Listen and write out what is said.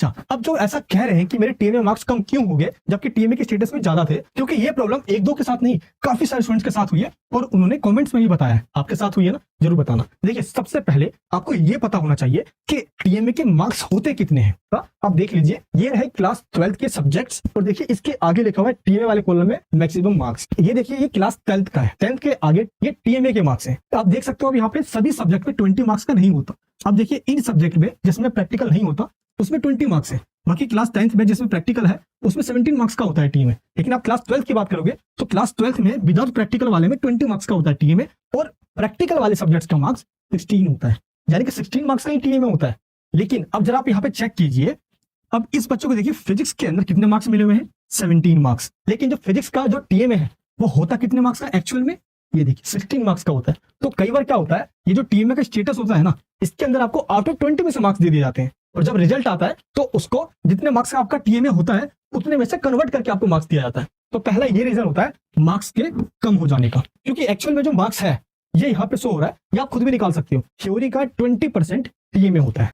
अच्छा, अब जो ऐसा कह रहे हैं कि मेरे टीएमए मार्क्स कम क्यों हो गए जबकि टीएमए के स्टेटस में ज्यादा थे, क्योंकि ये प्रॉब्लम एक दो के साथ नहीं काफी सारे स्टूडेंट्स के साथ हुई है और उन्होंने कमेंट्स में भी बताया है। आपके साथ हुई है ना, जरूर बताना। देखिए, सबसे पहले आपको ये पता होना चाहिए कि टीएमए के मार्क्स होते कितने हैं। आप देख लीजिए, ये रहे क्लास 12th के सब्जेक्ट्स और देखिए इसके आगे लिखा हुआ है टीएमए वाले कॉलम में मैक्सिमम मार्क्स। ये देखिए, ये क्लास 12th का है, 10th के आगे ये टीएमए के मार्क्स हैं। तो आप देख सकते हो अब यहाँ पे सभी सब्जेक्ट में 20 मार्क्स का नहीं होता। अब देखिए, इन सब्जेक्ट में जिसमें प्रैक्टिकल नहीं होता उसमें 20 मार्क्स है, बाकी क्लास 10th में जिसमें प्रैक्टिकल है उसमें 17 मार्क्स का होता है टीएमए। लेकिन आप क्लास 12th की बात करोगे तो क्लास 12th में विदाउट प्रैक्टिकल वाले में 20 मार्क्स का होता है टीएमए और प्रैक्टिकल वाले सब्जेक्ट्स का मार्क्स 16 होता है, यानी कि 16 मार्क्स का ही टीएमए होता है। लेकिन अब जरा आप यहाँ पे चेक कीजिए, अब इस बच्चों को देखिए फिजिक्स के अंदर कितने मार्क्स मिले हुए हैं, 17 मार्क्स। लेकिन जो फिजिक्स का जो टीएमए है वो होता कितने मार्क्स का एक्चुअल में, ये देखिए 16 मार्क्स का होता है। तो कई बार क्या होता है, ये जो टीएमए का स्टेटस होता है ना, इसके अंदर आपको आउट ऑफ 20 में से मार्क्स दे दिए जाते हैं और जब रिजल्ट आता है तो उसको जितने मार्क्स का आपका टीएमए होता है उतने में से कन्वर्ट करके आपको मार्क्स दिया जाता है। तो पहला ये रीजन होता है मार्क्स के कम हो जाने का, क्योंकि एक्चुअल में जो मार्क्स है ये यहाँ पे शो हो रहा है, ये आप खुद भी निकाल सकते हो। थ्योरी का 20% टीएमए होता है,